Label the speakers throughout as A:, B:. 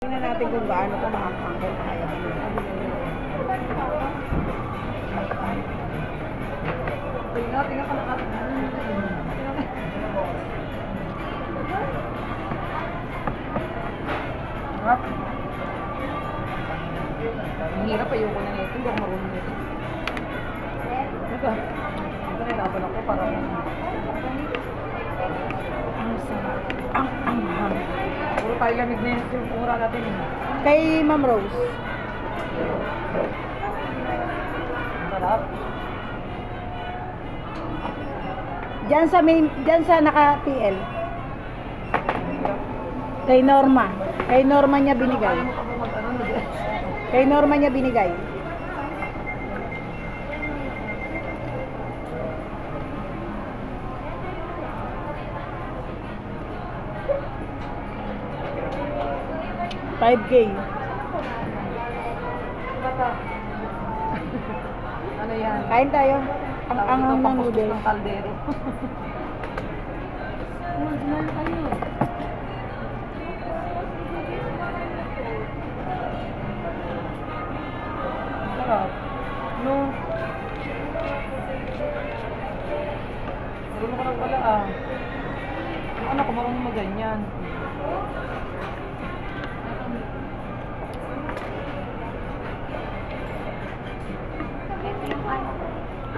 A: Tingnan natin kung gaano ito makakangkol kaya.
B: Tingnan ka na. Harap. Ang hirap, ayoko na nito. Hindi ako marunong nito. Ito. Ito nahirapan ako para
A: Ang sarap. Ang anghang.
B: puro tayo lamig na yung pura natin.
A: Kay Ma'am Rose.
B: Ang sarap.
A: Diyan sa naka-TL. Kay Norma. Kay Norma niya binigay. Kay Norma niya binigay. $5K.
B: Ano yan?
A: Kain tayo. Ang
B: Tawag
A: anghang
B: ito,
A: ng
B: pangkuskus
A: noodles.
B: ng kaldero. Sarap. No. Marunong ka lang pala ah. Yung anak ko marunong maganyan.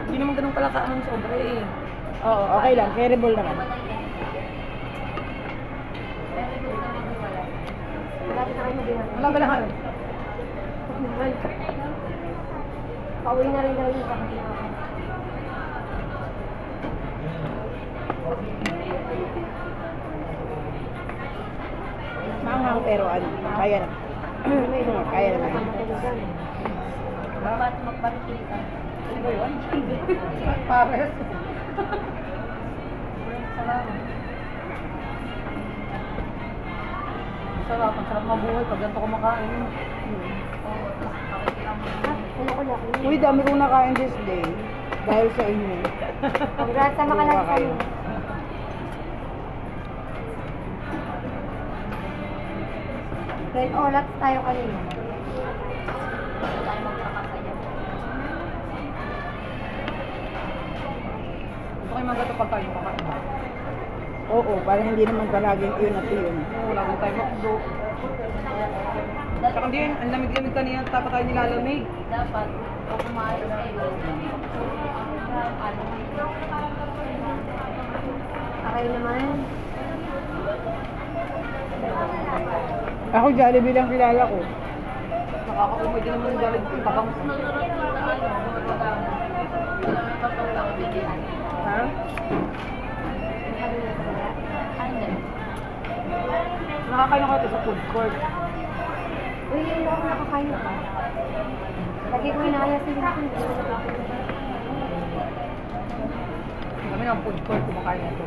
B: Hindi naman ganun pala kaanong sobra eh.
A: Oo, okay lang. Carryable naman.
B: Wala ba lang?
C: Pauwi na rin daw yung kapatid.
A: Maanghang pero ano, kaya na. Kaya naman.
C: Ba't magpapilitan?
B: Ano ba yun? Pares. Sarap. Ang sarap mabuhay pag ganito kumakain.
C: Ano ko na?
A: Uy, dami kong nakain this day. Dahil sa inyo.
C: Congrats sa makalag sa
A: kayo.
C: Then, olats tayo kanina.
B: Gusto ko yung mga gato pag tayo kumakain.
A: Oo, para hindi naman palaging yun at yun.
B: Wala kang tayo makdo. Tsaka hindi yun, ang lamig-lamig kanina, tapos tayo nilalamig.
C: Dapat, o kumain kayo. Okay naman.
A: Ako Jollibee lang kilala ko.
B: Nakakaumay din naman yung galing ko. Tabang.
A: Ha?
B: Nakakain ako ito sa food court.
C: Uy, hindi ako nakakain pa. Lagi ko inaya sila.
B: Kami ng food court kumakain ito.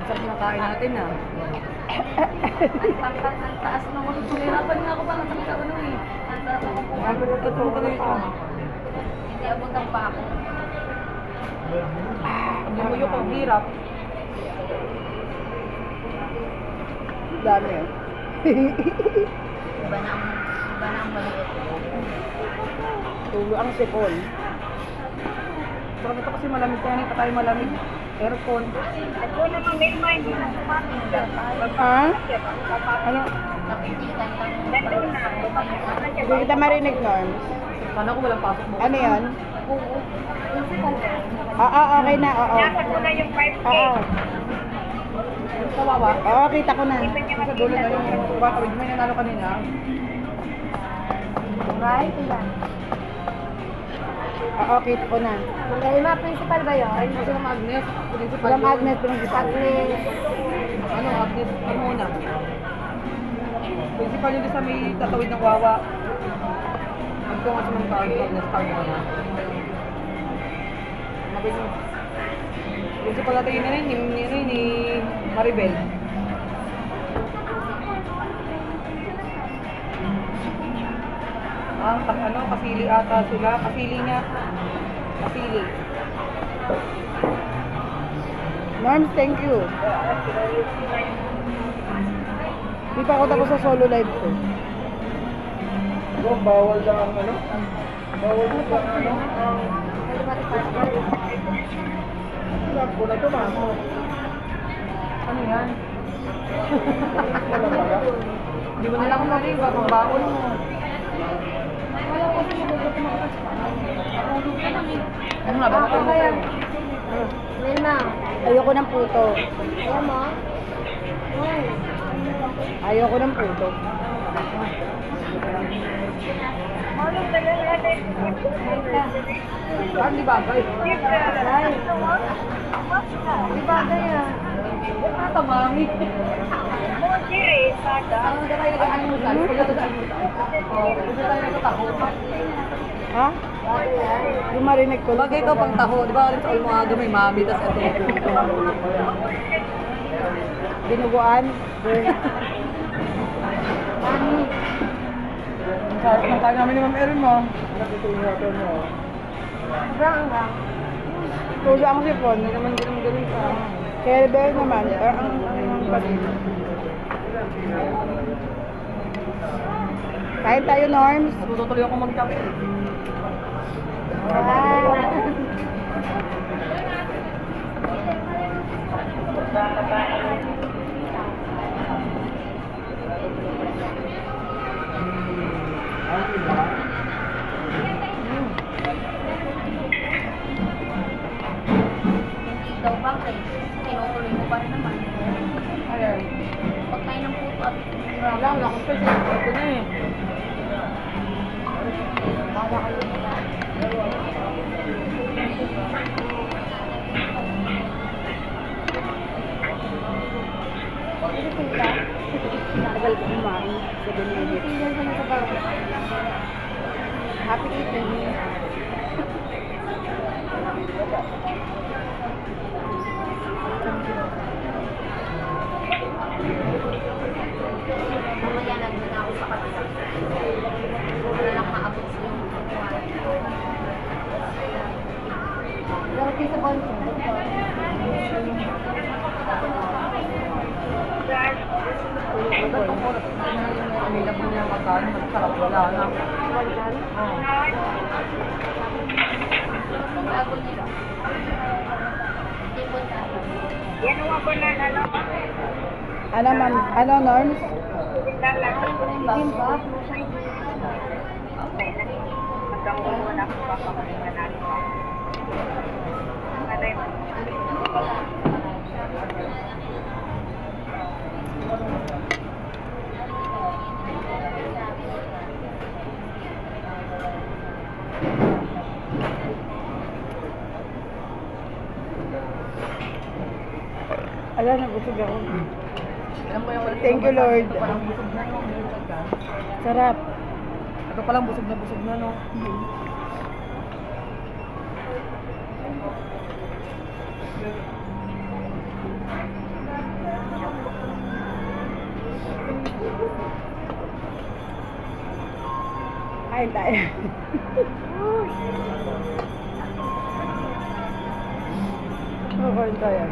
B: Sarap na kain natin ah.
C: Ang taas ng ulo. Tumirapan nga ako pa. Ang taas ng ulo eh. Ang taas ng ulo.
B: Totoo ka na ito.
C: Hindi abot ang pa ako.
B: Hindi mo yung hirap.
A: Dami oh.
C: Iba na ang maliit.
A: Tulo ang sipon.
B: Sarap ito kasi malamig kaya pa tayo malamig. Aircon.
A: Ha? Ano?
C: Napitikan lang.
A: Hindi kita marinig nun.
B: Sana ko walang pasok mo.
A: Ano yun?
C: Oo. Principal ba?
A: Oo, okay na. Oo. Oo.
B: Kawawa.
A: Oo, kita ko na.
B: Sa dulo na yung baka may nanalo kanina.
C: Right? Ilan?
A: Oo, kita ko na.
C: Magaling principal ba yun?
B: Kasi ng Agnes. Principal
A: Walang
B: yun.
A: Agnes principal.
C: Agnes.
B: Ano, Agnes? Ano muna? Principal yun sa may tatawid ng Wawa. Ang ko nga sa mga Agnes card muna. Mabig mo. Principal natin yun na rin, ni Maribel. Kasili ata sila. Kasili niya. Kasili.
A: Norms, thank you. Di pa ako tapos sa solo live ko.
D: Bawal lang ang ano? Bawal lang ang Sakto na ito, ma'am.
B: Ano yan?
D: Wala pala.
B: Hindi mo na lang nariba kung baon mo. Ano nga ba?
C: Ako kaya. Wilma.
A: Ayoko ng puto.
C: Ayaw mo? Uy.
A: Ayoko ng puto.
B: Parang di bagay.
C: Ay. Di ba kaya?
B: Ito, mami. Ano na tayo nag-almusal? Pagka tayo nag-almusal. Oo, gusto tayo nagtatakot.
A: Ha? Yung marinig ko.
B: Bagay ikaw pang taho, di ba rin sa mo aga may mami, tapos ito.
A: Dinuguan.
C: Mami.
B: Ang sarap ng tayo namin ni Ma'am Erin mo.
C: Sobrang lang.
A: Tulo ang sipon.
B: Hindi naman ganun ka.
A: Kaya rebel naman. Pero ang panin. Kain tayo, Norms.
B: Natutuloy ako mag-kape.
C: Wow.
E: Daw bakit? Tinutuloy mo pa rin naman.
B: Ayan.
E: Pagkain ng puto at
B: Wala, wala akong pwede. Ito na eh.
E: bala kayo nila.
A: Tagal ko kumain. 7 minutes.
C: Tingnan ko na sa bawah.
A: Happy eating.
E: Mamaya nagmana ako sa kapila. Wala lang maabot sa yung
C: Pero kayo sa bonso.
B: Ba't ang oras? Available niya ang pagkain, masarap wala na.
E: bago nila. Tipon na.
A: Ano, ma'am? Ano, Norms?
C: Bibimbap.
A: Ala, nabusog ako.
B: Alam mo yung ulit.
A: Thank you, Lord.
B: Ito palang busog na no.
A: Sarap.
B: Ito palang busog na no.
A: Kain tayo. Kain tayo.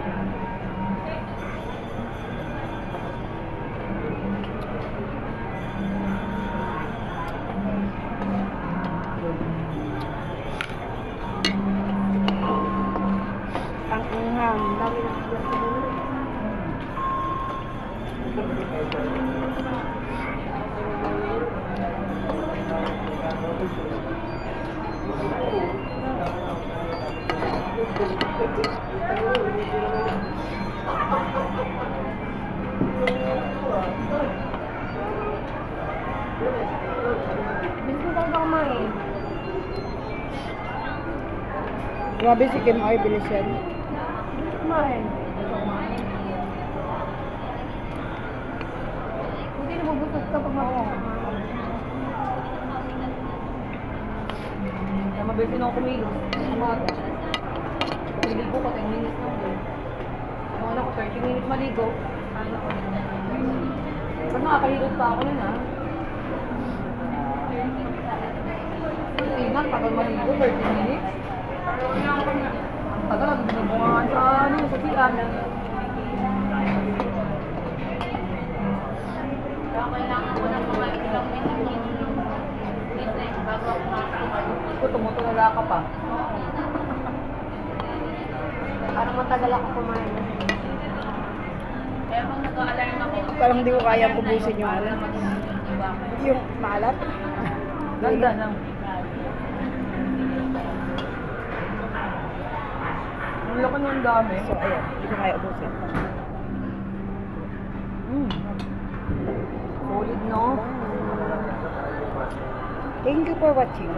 A: Ang unghang.
C: Dami na sa bonso. Bilis mo talaga kumain.
A: Grabe si Kim Oy, bilis yan.
C: Kumain. Hindi nabubusog ka pag mabusog.
B: Kaya mabilis ako kumilos. Umaga. Kumiligo ko 10 minutes lang din. Yung ano ko 30 minutes maligo. Ano ko. Pag nakakahilot pa ako nun ha. ang tagal maligo, 30 minutes. Ang tagal, ang binubungangan sa ano, sa tiyan.
E: Kaya kailangan ko ng mga ilang minutes bago ako makakakaroon.
B: Ito, tumutulala ka pa.
C: Parang matagal ako kumain.
E: Kaya pag nag-alarm ako,
A: Parang hindi ko kayang ubusin yung ano.
E: iba.
A: Yung maalat.
B: Ganda lang. Ang laki ng dami.
A: So, ayan. Hindi ko kaya ubusin.
B: Solid, no?
A: Thank you for watching.